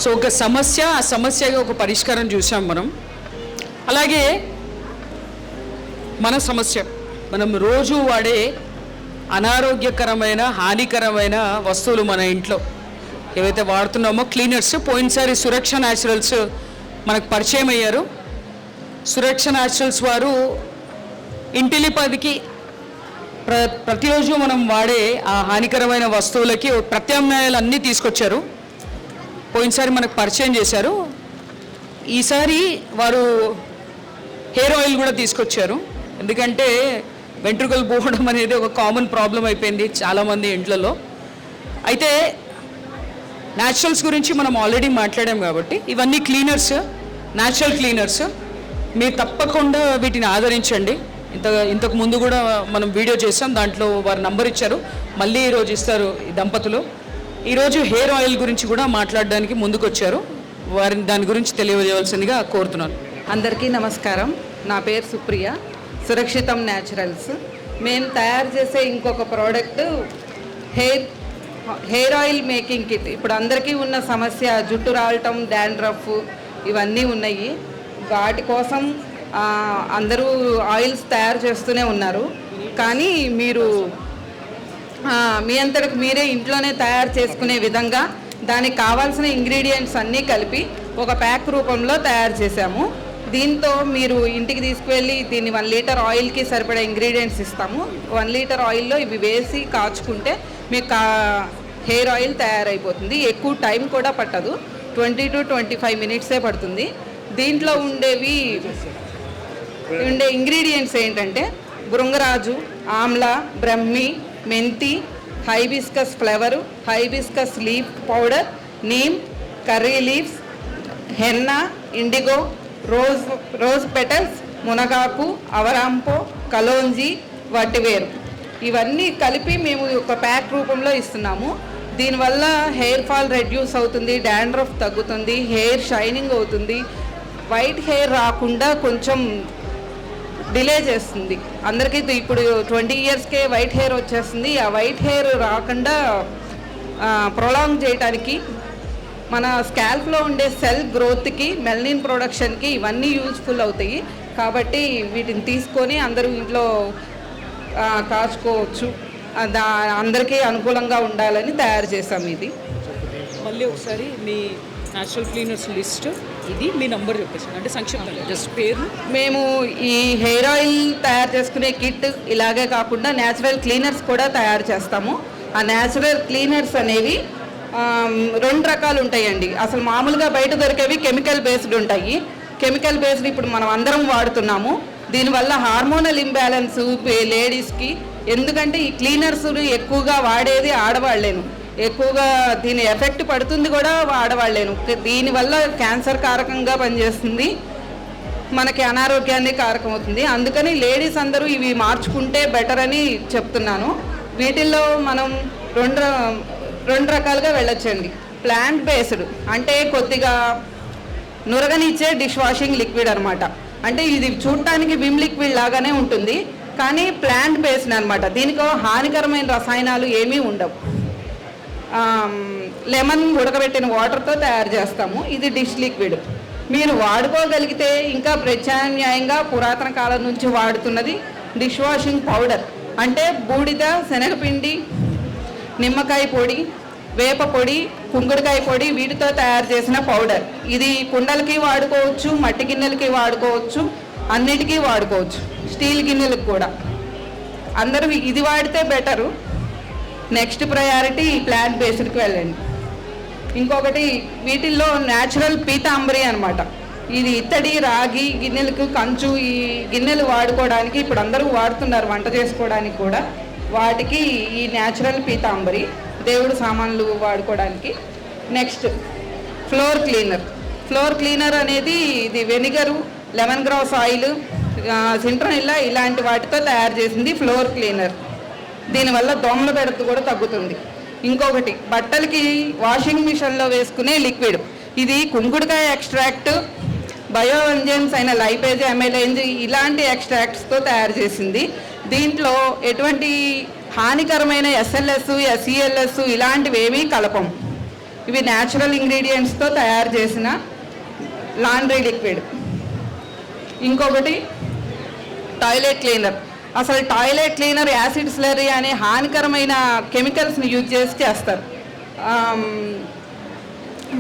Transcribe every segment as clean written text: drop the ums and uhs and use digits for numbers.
So ఒక సమస్య, ఆ సమస్యగా ఒక పరిష్కారం చూసాం మనం. అలాగే మన సమస్య, మనం రోజు వాడే అనారోగ్యకరమైన హానికరమైన వస్తువులు మన ఇంట్లో ఏవైతే వాడుతున్నామో క్లీనర్స్. పోయినసారి సురక్ష న్యాచురల్స్ మనకు పరిచయం అయ్యారు. సురక్ష న్యాచురల్స్ వారు ఇంటిలిపదికి ప్రతిరోజు మనం వాడే ఆ హానికరమైన వస్తువులకి ప్రత్యామ్నాయాలు అన్నీ తీసుకొచ్చారు. పోయినసారి మనకు పరిచయం చేశారు. ఈసారి వారు హెయిర్ ఆయిల్ కూడా తీసుకొచ్చారు. ఎందుకంటే వెంట్రుకలు పోవడం అనేది ఒక కామన్ ప్రాబ్లం అయిపోయింది చాలామంది ఇంట్లలో. అయితే న్యాచురల్స్ గురించి మనం ఆల్రెడీ మాట్లాడాం కాబట్టి ఇవన్నీ క్లీనర్స్, న్యాచురల్ క్లీనర్స్. మీరు తప్పకుండా వీటిని ఆదరించండి. ఇంతకు ముందు కూడా మనం వీడియో చేసాం, దాంట్లో వారు నంబర్ ఇచ్చారు, మళ్ళీ ఈరోజు ఇస్తారు ఈ దంపతులు. ఈరోజు హెయిర్ ఆయిల్ గురించి కూడా మాట్లాడడానికి ముందుకు వచ్చారు. వారిని దాని గురించి తెలియజేయవలసిందిగా కోరుతున్నాను. అందరికీ నమస్కారం. నా పేరు సుప్రియ, సురక్షితం న్యాచురల్స్. మేము తయారు చేసే ఇంకొక product hair oil making kit. ఇప్పుడు అందరికీ ఉన్న సమస్య జుట్టు రాలటం, డాండ్రఫ్ ఇవన్నీ ఉన్నాయి. వాటి కోసం అందరూ ఆయిల్స్ తయారు చేస్తూనే ఉన్నారు. కానీ మీరు మీ అంతటికి మీరే ఇంట్లోనే తయారు చేసుకునే విధంగా దానికి కావాల్సిన ఇంగ్రీడియంట్స్ అన్నీ కలిపి ఒక ప్యాక్ రూపంలో తయారు చేశాము. దీంతో మీరు ఇంటికి తీసుకువెళ్ళి దీన్ని 1 లీటర్ ఆయిల్కి సరిపడా ఇంగ్రీడియంట్స్ ఇస్తాము. 1 లీటర్ ఆయిల్లో ఇవి వేసి కాచుకుంటే మీకు హెయిర్ ఆయిల్ తయారైపోతుంది. ఎక్కువ టైం కూడా పట్టదు, 20 to 25 మినిట్సే పడుతుంది. దీంట్లో ఉండే ఇంగ్రీడియంట్స్ ఏంటంటే భృంగరాజు, ఆమ్లా, బ్రహ్మి, మెంతి, hibiscus flower, hibiscus leaf powder, neem, curry leaves, henna, IndiGo, rose petals, మునగాకు, అవరాంపో, కలోంజీ, వట్టివేరు ఇవన్నీ కలిపి మేము ఒక ప్యాక్ రూపంలో ఇస్తున్నాము. దీనివల్ల హెయిర్ ఫాల్ రెడ్యూస్ అవుతుంది, డాండ్రఫ్ తగ్గుతుంది, హెయిర్ షైనింగ్ అవుతుంది, వైట్ హెయిర్ రాకుండా కొంచెం డిలే చేస్తుంది. అందరికీ ఇప్పుడు 20 ఇయర్స్కే వైట్ హెయిర్ వచ్చేస్తుంది. ఆ వైట్ హెయిర్ రాకుండా ప్రొలాంగ్ చేయడానికి, మన స్కాల్ప్లో ఉండే సెల్ గ్రోత్కి, మెలనిన్ ప్రొడక్షన్కి ఇవన్నీ యూజ్ఫుల్ అవుతాయి. కాబట్టి వీటిని తీసుకొని అందరూ ఇంట్లో కాచుకోవచ్చు. అందరికీ అనుకూలంగా ఉండాలని తయారు చేసాం. ఇది మళ్ళీ ఒకసారి మీ న్యాచురల్ క్లీనర్స్ లిస్ట్, ఇది మీ నంబర్ చెప్పేసి అంటే సంక్షిప్తంగా జస్ట్ పేరు. మేము ఈ హెయిర్ ఆయిల్ తయారు చేసుకునే కిట్ ఇలాగే కాకుండా న్యాచురల్ క్లీనర్స్ కూడా తయారు చేస్తాము. ఆ న్యాచురల్ క్లీనర్స్ అనేవి 2 రకాలు ఉంటాయండి. అసలు మామూలుగా బయట దొరికేవి కెమికల్ బేస్డ్ ఉంటాయి. కెమికల్ బేస్డ్ ఇప్పుడు మనం అందరం వాడుతున్నాము. దీనివల్ల హార్మోనల్ ఇంబ్యాలెన్స్ లేడీస్కి, ఎందుకంటే ఈ క్లీనర్స్ ఎక్కువగా వాడేది ఆడవాళ్ళేను, ఎక్కువగా దీని ఎఫెక్ట్ పడుతుంది కూడా ఆడవాళ్ళేను. దీనివల్ల క్యాన్సర్ కారకంగా పనిచేస్తుంది, మనకి అనారోగ్యాన్ని కారకం అవుతుంది. అందుకని లేడీస్ అందరూ ఇవి మార్చుకుంటే బెటర్ అని చెప్తున్నాను. వీటిల్లో మనం రెండు రకాలుగా వెళ్ళొచ్చండి. ప్లాంట్ బేస్డ్ అంటే కొద్దిగా నురగనిచ్చే డిష్ వాషింగ్ లిక్విడ్ అనమాట. అంటే ఇది చూడటానికి విమ్ లిక్విడ్ లాగానే ఉంటుంది, కానీ ప్లాంట్ బేస్డ్ అనమాట. దీనికి హానికరమైన రసాయనాలు ఏమీ ఉండవు. లెమన్ ఉడకబెట్టిన వాటర్తో తయారు చేస్తాము. ఇది డిష్ లిక్విడ్. మీరు వాడుకోగలిగితే ఇంకా ప్రత్యామ్నాయంగా పురాతన కాలం నుంచి వాడుతున్నది డిష్ వాషింగ్ పౌడర్. అంటే బూడిద, శనగపిండి, నిమ్మకాయ పొడి, వేప పొడి, కుంకుడుకాయ పొడి వీటితో తయారు చేసిన పౌడర్. ఇది కుండలకి వాడుకోవచ్చు, మట్టి గిన్నెలకి వాడుకోవచ్చు, అన్నిటికీ వాడుకోవచ్చు, స్టీల్ గిన్నెలకు కూడా. అందరూ ఇది వాడితే బెటరు. నెక్స్ట్ ప్రయారిటీ ప్లాంట్ బేస్డ్కి వెళ్ళండి. ఇంకొకటి వీటిల్లో న్యాచురల్ పీతాంబరి అనమాట. ఇది ఇత్తడి, రాగి గిన్నెలకు, కంచు ఈ గిన్నెలు వాడుకోవడానికి ఇప్పుడు అందరూ వాడుతున్నారు, వంట చేసుకోవడానికి కూడా. వాటికి ఈ న్యాచురల్ పీతాంబరి, దేవుడు సామాన్లు వాడుకోవడానికి. Next floor cleaner. Floor cleaner అనేది ఇది వెనిగరు, లెమన్ గ్రాస్ ఆయిల్, సింట్రోనిల్లా ఇలాంటి వాటితో తయారు చేసింది ఫ్లోర్ క్లీనర్. దీనివల్ల దోమల బెడత కూడా తగ్గుతుంది. ఇంకొకటి బట్టలకి వాషింగ్ మిషన్లో వేసుకునే లిక్విడ్. ఇది కుంకుడుకాయ ఎక్స్ట్రాక్ట్, బయో ఎంజైమ్స్ అయిన లైపేజ్, అమైలేజ్ ఇలాంటి ఎక్స్ట్రాక్ట్స్తో తయారు చేసింది. దీంట్లో ఎటువంటి హానికరమైన ఎస్ఎల్ఎస్, ఎస్ఈఎల్ఎస్ ఇలాంటివి ఏమీ కలపం. ఇవి న్యాచురల్ ఇంగ్రీడియంట్స్తో తయారు చేసిన లాండ్రీ లిక్విడ్. ఇంకొకటి టాయిలెట్ క్లీనర్. అసలు టాయిలెట్ క్లీనర్ యాసిడ్ స్లరీ అనే హానికరమైన కెమికల్స్ని యూజ్ చేసి చేస్తారు.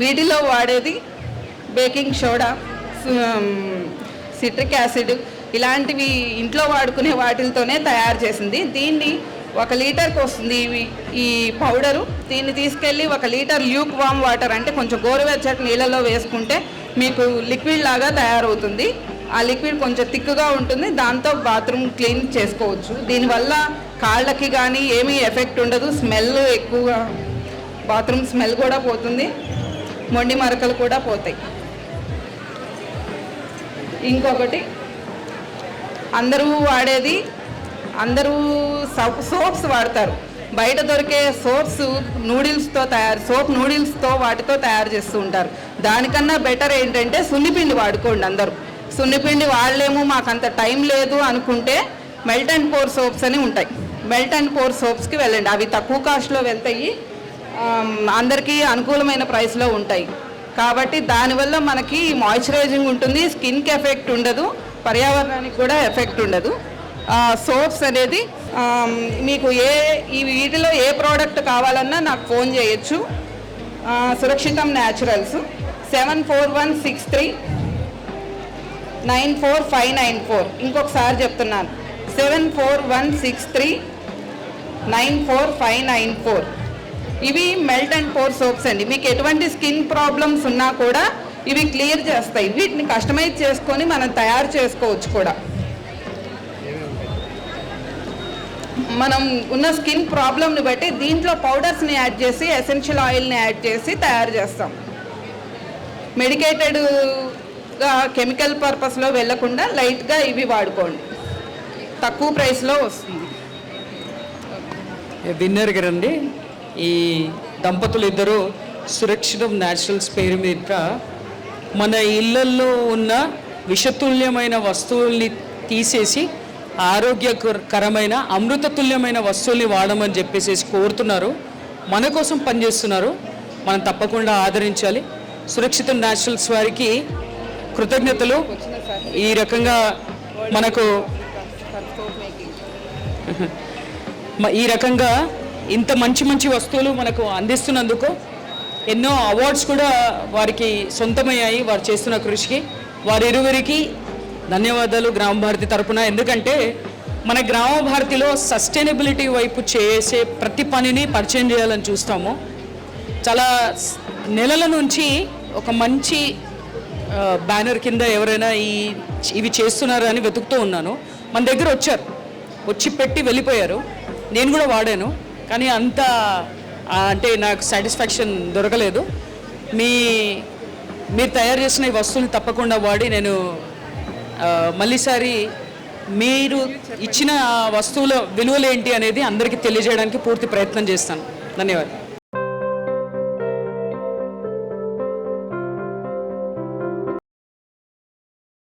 వీటిలో వాడేది బేకింగ్ సోడా, సిట్రిక్ యాసిడ్ ఇలాంటివి ఇంట్లో వాడుకునే వాటితోనే తయారు చేసింది. దీన్ని 1 లీటర్కి వస్తుంది ఈ పౌడరు. దీన్ని తీసుకెళ్ళి 1 లీటర్ ల్యూక్ వామ్ వాటర్ అంటే కొంచెం గోరువెచ్చటి నీళ్ళలో వేసుకుంటే మీకు లిక్విడ్ లాగా తయారవుతుంది. ఆ లిక్విడ్ కొంచెం థిక్గా ఉంటుంది, దాంతో బాత్రూమ్ క్లీన్ చేసుకోవచ్చు. దీనివల్ల కాళ్ళకి కానీ ఏమీ ఎఫెక్ట్ ఉండదు, స్మెల్ ఎక్కువగా బాత్రూమ్ స్మెల్ కూడా పోతుంది, మొండి మరకలు కూడా పోతాయి. ఇంకొకటి అందరూ వాడేది, అందరూ సోప్స్ వాడతారు. బయట దొరికే సోప్స్ సోప్ నూడిల్స్తో వాటితో తయారు చేస్తూ ఉంటారు. దానికన్నా బెటర్ ఏంటంటే సున్నిపిండి వాడుకోండి. అందరూ సున్నిపిండి వాడలేము, మాకు అంత టైం లేదు అనుకుంటే మెల్ట్ అండ్ పోర్ సోప్స్ అని ఉంటాయి. మెల్ట్ అండ్ పోర్ సోప్స్కి వెళ్ళండి, అవి తక్కువ కాస్ట్లో వెళ్తాయి, అందరికీ అనుకూలమైన ప్రైస్లో ఉంటాయి. కాబట్టి దానివల్ల మనకి మాయిశ్చరైజింగ్ ఉంటుంది, స్కిన్కి ఎఫెక్ట్ ఉండదు, పర్యావరణానికి కూడా ఎఫెక్ట్ ఉండదు. సోప్స్ అనేది మీకు వీటిలో ఏ ప్రోడక్ట్ కావాలన్నా నాకు ఫోన్ చేయొచ్చు. సురక్షితం న్యాచురల్స్ 7416394594. ఇంకొకసారి చెప్తున్నాను, 7416394594. ఇవి మెల్ట్ అండ్ పోర్ సోప్స్ అండి. మీకు ఎటువంటి స్కిన్ ప్రాబ్లమ్స్ ఉన్నా కూడా ఇవి క్లియర్ చేస్తాయి. వీటిని కస్టమైజ్ చేసుకొని మనం తయారు చేసుకోవచ్చు కూడా. మనం ఉన్న స్కిన్ ప్రాబ్లమ్ని బట్టి దీంట్లో పౌడర్స్ని యాడ్ చేసి, ఎసెన్షియల్ ఆయిల్ని యాడ్ చేసి తయారు చేస్తాం. మెడికేటెడ్గా కెమికల్ పర్పస్లో వెళ్ళకుండా లైట్గా ఇవి వాడుకోండి, తక్కువ ప్రైస్లో వస్తుంది. విన్నర్ గారండి, ఈ దంపతులు ఇద్దరు సురక్షితం న్యాచురల్స్ పేరు మీద మన ఇళ్ళల్లో ఉన్న విషతుల్యమైన వస్తువుల్ని తీసేసి ఆరోగ్యకరమైన అమృతతుల్యమైన వస్తువుల్ని వాడమని చెప్పేసి కోరుతున్నారు. మన కోసం పనిచేస్తున్నారు, మనం తప్పకుండా ఆదరించాలి. సురక్షితం న్యాచురల్స్ వారికి కృతజ్ఞతలు. ఈ రకంగా మనకు ఇంత మంచి వస్తువులు మనకు అందిస్తున్నందుకు ఎన్నో అవార్డ్స్ కూడా వారికి సొంతమయ్యాయి. వారు చేస్తున్న కృషికి వారిరువురికి ధన్యవాదాలు గ్రామ భారతి తరపున. ఎందుకంటే మన గ్రామ భారతిలో సస్టైనబిలిటీ వైపు చేసే ప్రతి పనిని పరిచయం చేయాలని చూస్తాము. చాలా నెలల నుంచి ఒక మంచి బ్యానర్ కింద ఎవరైనా ఇవి చేస్తున్నారు అని వెతుకుతూ ఉన్నాను. మన దగ్గర వచ్చి పెట్టి వెళ్ళిపోయారు. నేను కూడా వాడాను, కానీ అంత అంటే నాకు సాటిస్ఫాక్షన్ దొరకలేదు. మీరు తయారు చేసిన ఈ వస్తువుని తప్పకుండా వాడి నేను మళ్ళీసారి మీరు ఇచ్చిన వస్తువుల విలువలు ఏంటి అనేది అందరికీ తెలియజేయడానికి పూర్తి ప్రయత్నం చేస్తాను. ధన్యవాదాలు.